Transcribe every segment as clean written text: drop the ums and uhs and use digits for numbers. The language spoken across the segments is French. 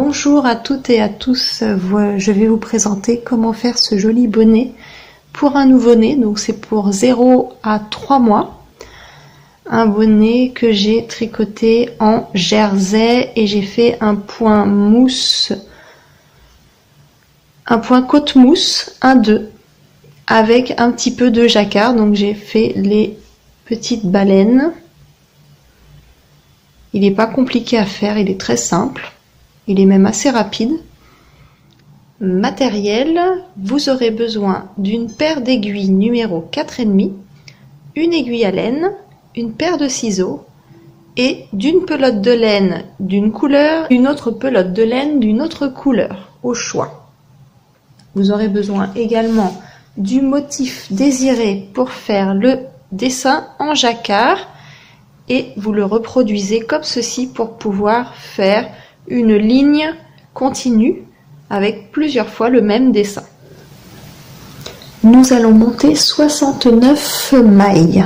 Bonjour à toutes et à tous, je vais vous présenter comment faire ce joli bonnet pour un nouveau-né, donc c'est pour 0 à 3 mois. Un bonnet que j'ai tricoté en jersey et j'ai fait un point mousse, un point côte mousse, 1-2, avec un petit peu de jacquard, donc j'ai fait les petites baleines. Il n'est pas compliqué à faire, il est très simple. Il est même assez rapide. Matériel, vous aurez besoin d'une paire d'aiguilles numéro 4,5, une aiguille à laine, une paire de ciseaux et d'une pelote de laine d'une couleur, une autre pelote de laine d'une autre couleur, au choix. Vous aurez besoin également du motif désiré pour faire le dessin en jacquard et vous le reproduisez comme ceci pour pouvoir faire une ligne continue avec plusieurs fois le même dessin. Nous allons monter 69 mailles.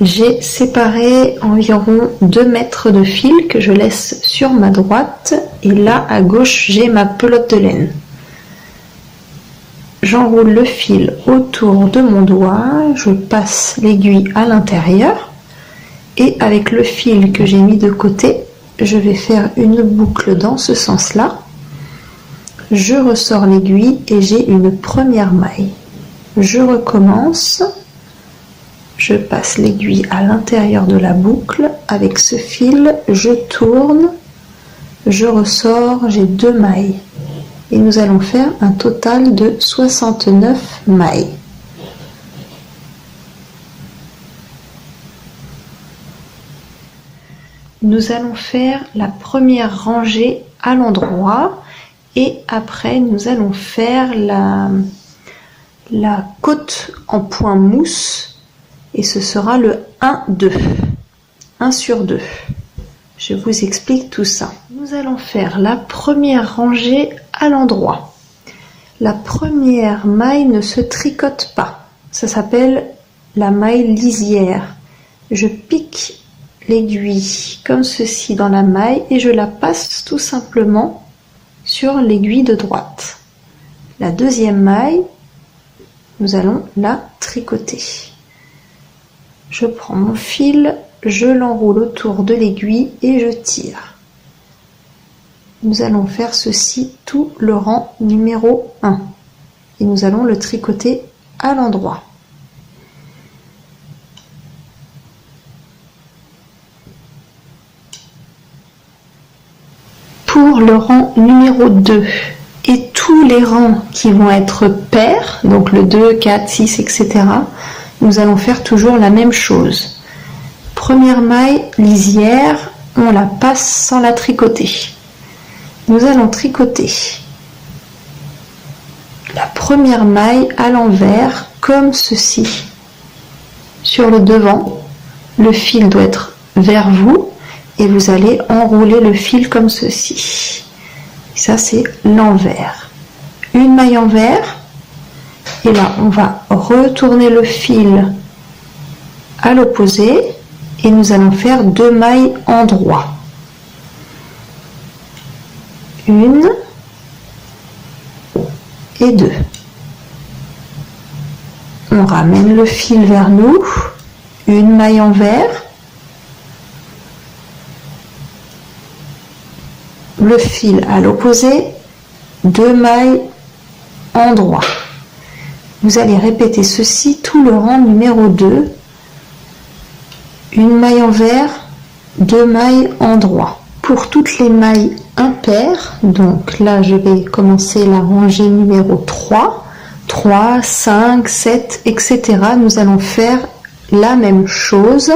J'ai séparé environ 2 mètres de fil que je laisse sur ma droite et là à gauche j'ai ma pelote de laine. J'enroule le fil autour de mon doigt, je passe l'aiguille à l'intérieur et avec le fil que j'ai mis de côté, je vais faire une boucle dans ce sens-là. Je ressors l'aiguille et j'ai une première maille. Je recommence. Je passe l'aiguille à l'intérieur de la boucle. Avec ce fil, je tourne. Je ressors, j'ai 2 mailles. Et nous allons faire un total de 69 mailles. Nous allons faire la première rangée à l'endroit et après nous allons faire la côte en point mousse et ce sera le 1-2, 1 sur 2. Je vous explique tout ça. Nous allons faire la première rangée à l'endroit. La première maille ne se tricote pas, ça s'appelle la maille lisière. Je pique l'aiguille comme ceci dans la maille et je la passe tout simplement sur l'aiguille de droite. La deuxième maille, nous allons la tricoter. Je prends mon fil, je l'enroule autour de l'aiguille et je tire. Nous allons faire ceci tout le rang numéro 1 et nous allons le tricoter à l'endroit. Pour le rang numéro 2 et tous les rangs qui vont être pairs, donc le 2, 4, 6, etc., nous allons faire toujours la même chose. Première maille lisière, on la passe sans la tricoter. Nous allons tricoter la première maille à l'envers comme ceci. Sur le devant, le fil doit être vers vous. Et vous allez enrouler le fil comme ceci. Et ça c'est l'envers. Une maille envers. Et là on va retourner le fil à l'opposé. Et nous allons faire 2 mailles en droit. Une et 2. On ramène le fil vers nous. Une maille envers. Le fil à l'opposé, 2 mailles en droit. Vous allez répéter ceci tout le rang numéro 2. Une maille envers, 2 mailles en droit. Pour toutes les mailles impaires, donc là je vais commencer la rangée numéro 3, 3, 5, 7, etc. Nous allons faire la même chose.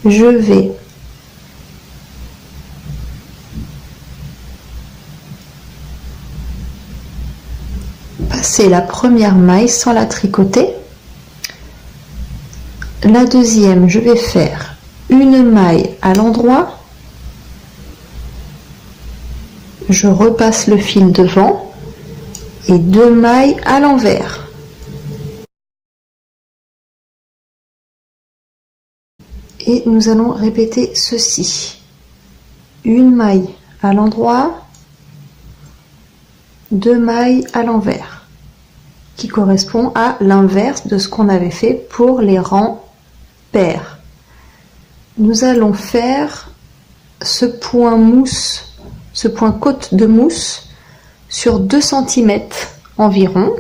Je vais passer la première maille sans la tricoter. La deuxième, je vais faire une maille à l'endroit. Je repasse le fil devant et 2 mailles à l'envers. Et nous allons répéter ceci. Une maille à l'endroit, 2 mailles à l'envers, qui correspond à l'inverse de ce qu'on avait fait pour les rangs pairs. Nous allons faire ce point mousse, ce point côte de mousse sur 2 cm environ.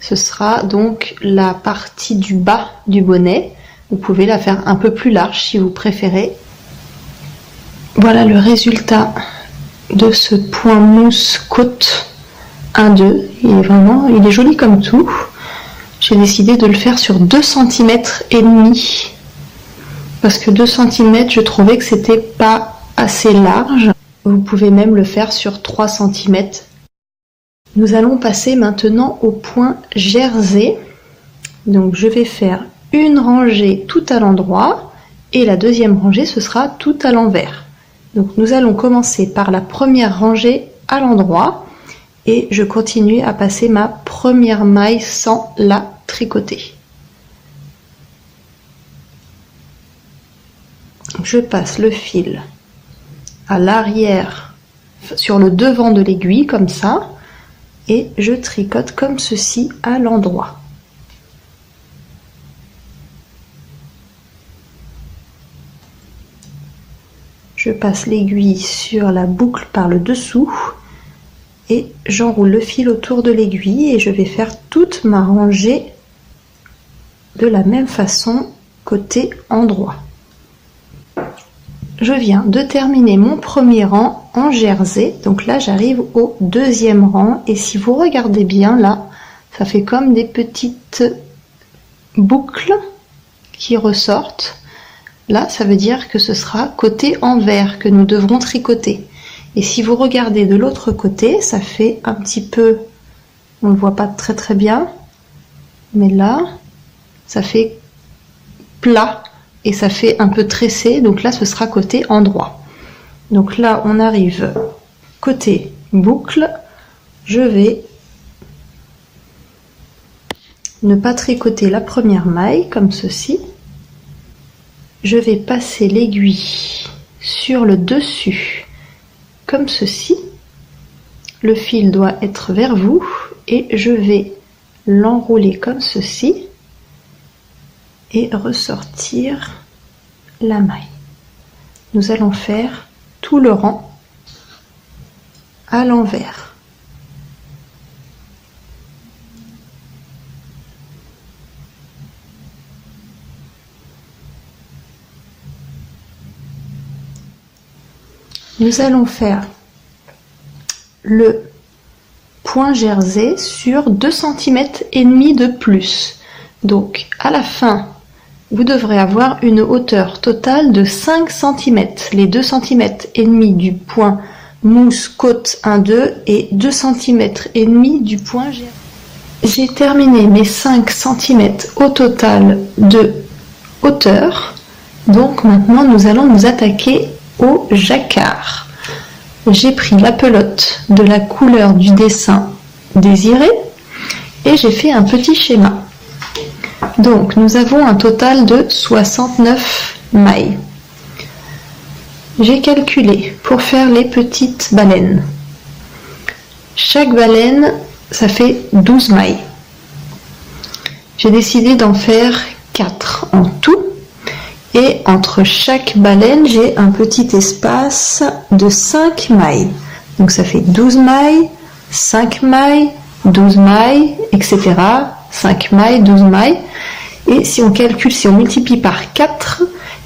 Ce sera donc la partie du bas du bonnet. Vous pouvez la faire un peu plus large si vous préférez. Voilà le résultat de ce point mousse côte 1-2. Il est joli comme tout. J'ai décidé de le faire sur 2 cm et demi. Parce que 2 cm, je trouvais que c'était pas assez large. Vous pouvez même le faire sur 3 cm. Nous allons passer maintenant au point jersey. Donc je vais faire une rangée tout à l'endroit et la deuxième rangée ce sera tout à l'envers. Donc nous allons commencer par la première rangée à l'endroit et je continue à passer ma première maille sans la tricoter. Je passe le fil à l'arrière sur le devant de l'aiguille comme ça et je tricote comme ceci à l'endroit. Je passe l'aiguille sur la boucle par le dessous et j'enroule le fil autour de l'aiguille et je vais faire toute ma rangée de la même façon côté endroit. Je viens de terminer mon premier rang en jersey, donc là j'arrive au deuxième rang et si vous regardez bien là, ça fait comme des petites boucles qui ressortent. Là ça veut dire que ce sera côté envers que nous devrons tricoter. Et si vous regardez de l'autre côté, ça fait un petit peu, on ne le voit pas très bien, mais là ça fait plat. Et ça fait un peu tressé, donc là ce sera côté endroit. Donc là on arrive côté boucle, je vais ne pas tricoter la première maille comme ceci. Je vais passer l'aiguille sur le dessus comme ceci. Le fil doit être vers vous et je vais l'enrouler comme ceci. Et ressortir la maille. Nous allons faire tout le rang à l'envers. Nous allons faire le point jersey sur 2 cm et demi de plus. Donc à la fin, vous devrez avoir une hauteur totale de 5 cm, les 2 cm et demi du point mousse côte 1-2 et 2 cm et demi du point jersey. J'ai terminé mes 5 cm au total de hauteur. Donc maintenant nous allons nous attaquer au jacquard. J'ai pris la pelote de la couleur du dessin désiré et j'ai fait un petit schéma. Donc nous avons un total de 69 mailles. J'ai calculé pour faire les petites baleines. Chaque baleine, ça fait 12 mailles. J'ai décidé d'en faire 4 en tout. Et entre chaque baleine, j'ai un petit espace de 5 mailles. Donc ça fait 12 mailles, 5 mailles, 12 mailles, etc. 5 mailles, 12 mailles. Et si on calcule, si on multiplie par 4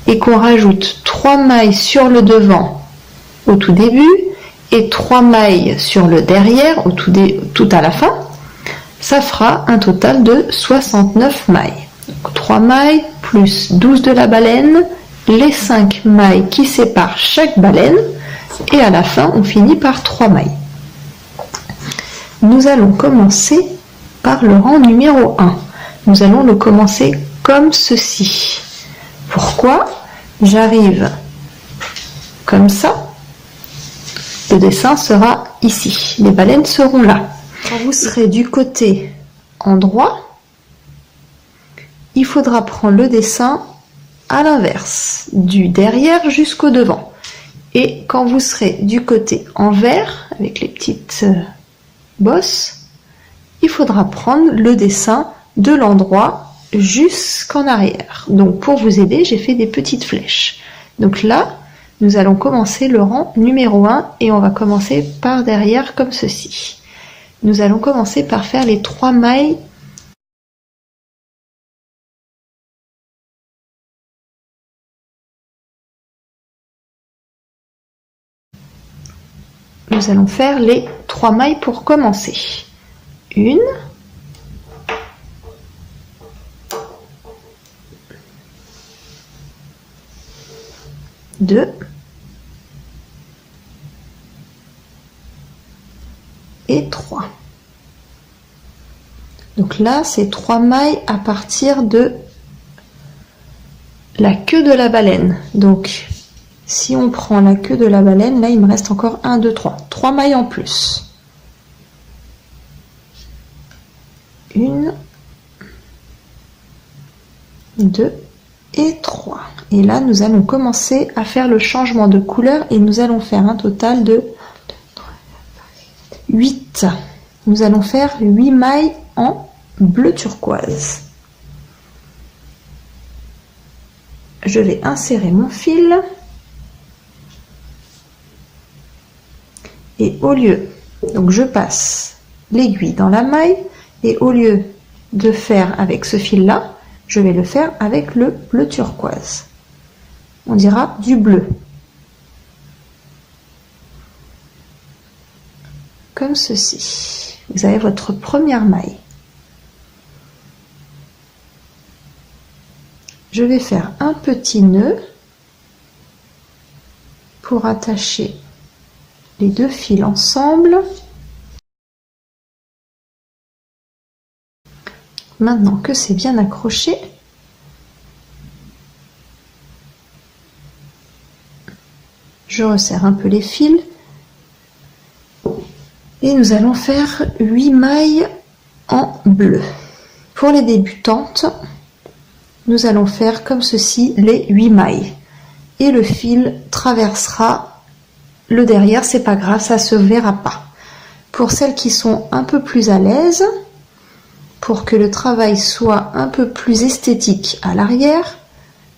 et qu'on rajoute 3 mailles sur le devant au tout début et 3 mailles sur le derrière tout à la fin, ça fera un total de 69 mailles. Donc 3 mailles plus 12 de la baleine, les 5 mailles qui séparent chaque baleine et à la fin on finit par 3 mailles. Nous allons commencer par le rang numéro 1. Nous allons le commencer comme ceci. Pourquoi? J'arrive comme ça. Le dessin sera ici. Les baleines seront là. Quand vous serez du côté endroit, il faudra prendre le dessin à l'inverse, du derrière jusqu'au devant. Et quand vous serez du côté envers, avec les petites bosses, il faudra prendre le dessin de l'endroit jusqu'en arrière. Donc pour vous aider, j'ai fait des petites flèches. Donc là, nous allons commencer le rang numéro 1 et on va commencer par derrière comme ceci. Nous allons commencer par faire les 3 mailles . Nous allons faire les 3 mailles pour commencer. 1, 2 et 3. Donc là, c'est 3 mailles à partir de la queue de la baleine. Donc, si on prend la queue de la baleine, là, il me reste encore 1, 2, 3. 3 mailles en plus. 1, 2 et 3. Et là, nous allons commencer à faire le changement de couleur et nous allons faire un total de 8. Nous allons faire 8 mailles en bleu turquoise. Je vais insérer mon fil. Et au lieu, donc je passe l'aiguille dans la maille et au lieu de faire avec ce fil-là, je vais le faire avec le bleu turquoise. On dira du bleu. Comme ceci. Vous avez votre première maille. Je vais faire un petit nœud pour attacher les 2 fils ensemble. Maintenant que c'est bien accroché, je resserre un peu les fils et nous allons faire 8 mailles en bleu. Pour les débutantes, nous allons faire comme ceci les 8 mailles et le fil traversera le derrière, c'est pas grave, ça se verra pas. Pour celles qui sont un peu plus à l'aise, pour que le travail soit un peu plus esthétique à l'arrière,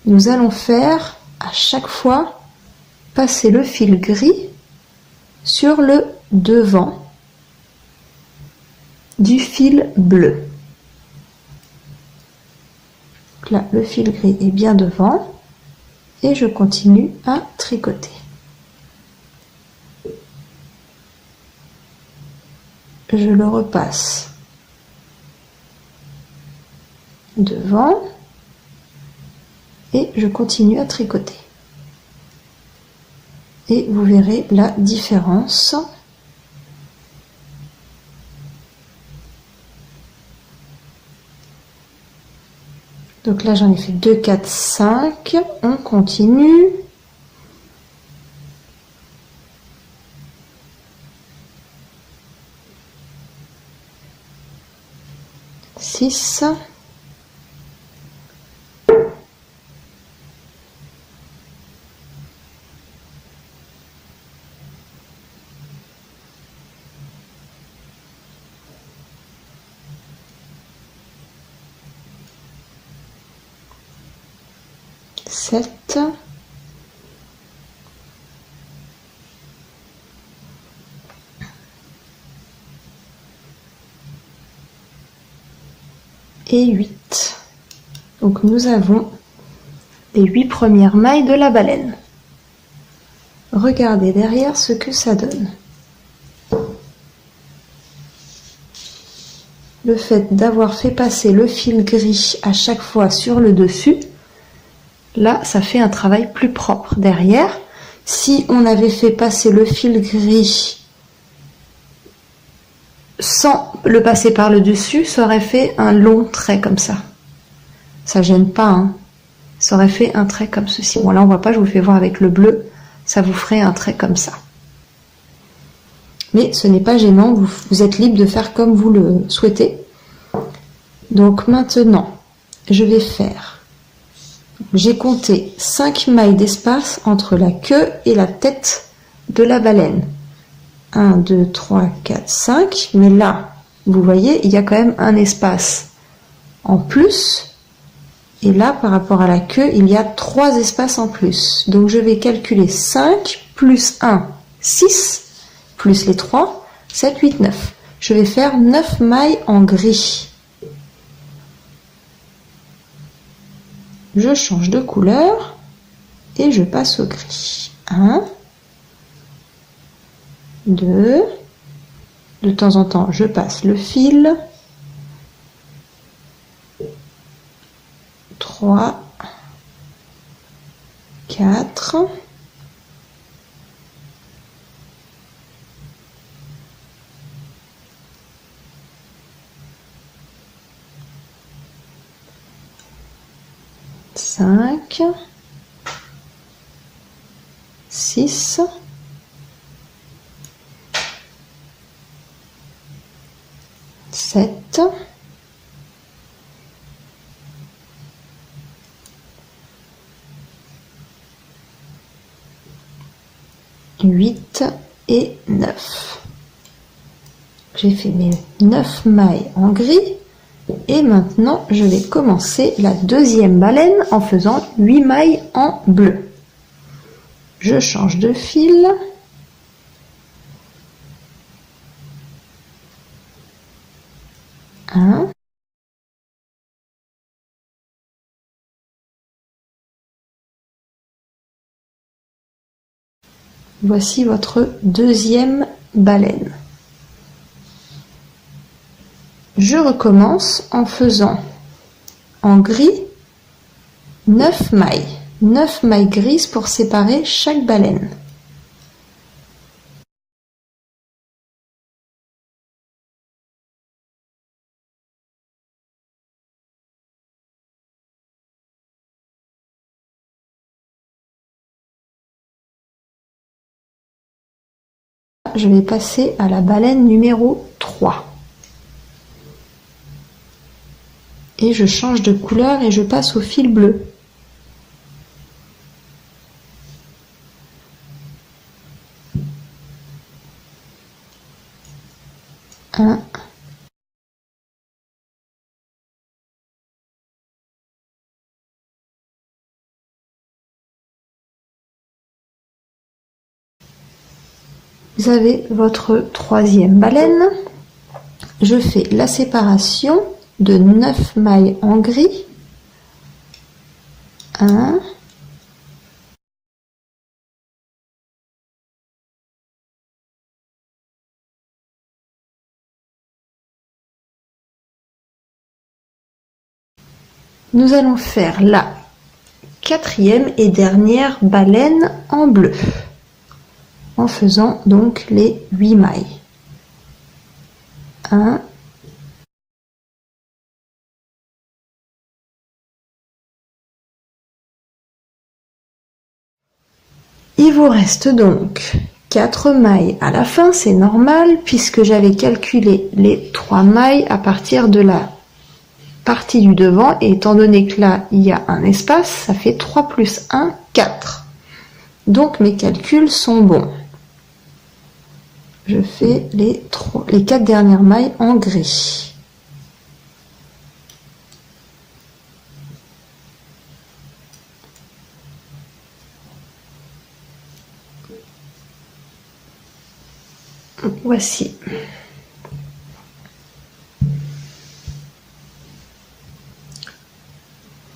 nous allons faire à chaque fois passer le fil gris sur le devant du fil bleu. Donc là, le fil gris est bien devant et je continue à tricoter. Je le repasse devant et je continue à tricoter. Et vous verrez la différence. Donc là j'en ai fait 2, 4, 5. On continue. Six. 7, 8. Donc nous avons les 8 premières mailles de la baleine. Regardez derrière ce que ça donne. Le fait d'avoir fait passer le fil gris à chaque fois sur le dessus, là, ça fait un travail plus propre. Derrière, si on avait fait passer le fil gris sans le passer par le dessus, ça aurait fait un long trait comme ça. Ça gêne pas, hein. Ça aurait fait un trait comme ceci. Bon, là, on voit pas, je vous fais voir avec le bleu, ça vous ferait un trait comme ça. Mais ce n'est pas gênant, vous êtes libre de faire comme vous le souhaitez. Donc maintenant, je vais faire j'ai compté 5 mailles d'espace entre la queue et la tête de la baleine. 1, 2, 3, 4, 5. Mais là, vous voyez, il y a quand même un espace en plus. Et là, par rapport à la queue, il y a 3 espaces en plus. Donc, je vais calculer 5 plus 1, 6, plus les 3, 7, 8, 9. Je vais faire 9 mailles en gris. Je change de couleur et je passe au gris. 1, 2, de temps en temps, je passe le fil. 3, 4, 5, 6, 7, 8 et 9. J'ai fait mes 9 mailles en gris et maintenant je vais commencer la deuxième baleine en faisant 8 mailles en bleu. Je change de fil. Voici votre deuxième baleine. Je recommence en faisant en gris 9 mailles. 9 mailles grises pour séparer chaque baleine. Je vais passer à la baleine numéro 3. Et je change de couleur et je passe au fil bleu. Vous avez votre troisième baleine. Je fais la séparation de 9 mailles en gris. 1, 2. Nous allons faire la quatrième et dernière baleine en bleu, en faisant donc les 8 mailles. 1, 2. Il vous reste donc 4 mailles à la fin, c'est normal puisque j'avais calculé les 3 mailles à partir de la partie du devant et étant donné que là il y a un espace, ça fait 3 plus 1, 4. Donc mes calculs sont bons. Je fais les 4 dernières mailles en gris. Voici.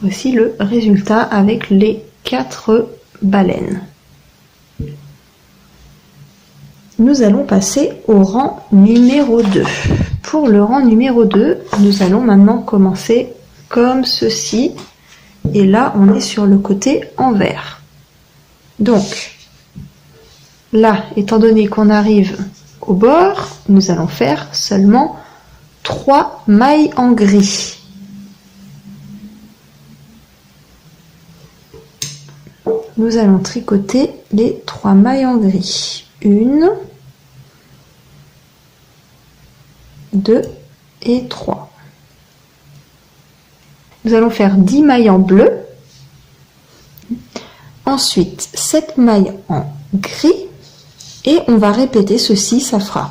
Voici le résultat avec les 4 baleines. Nous allons passer au rang numéro 2. Pour le rang numéro 2, nous allons maintenant commencer comme ceci. Et là, on est sur le côté envers. Donc, là, étant donné qu'on arrive au bord, nous allons faire seulement 3 mailles en gris. Nous allons tricoter les 3 mailles en gris. 1, 2 et 3. Nous allons faire 10 mailles en bleu Ensuite, 7 mailles en gris. Et on va répéter ceci, ça fera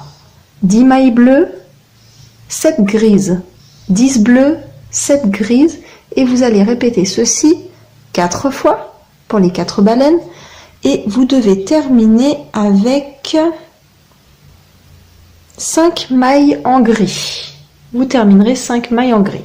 10 mailles bleues, 7 grises, 10 bleues, 7 grises. Et vous allez répéter ceci 4 fois pour les 4 baleines. Et vous devez terminer avec 5 mailles en gris. Vous terminerez 5 mailles en gris.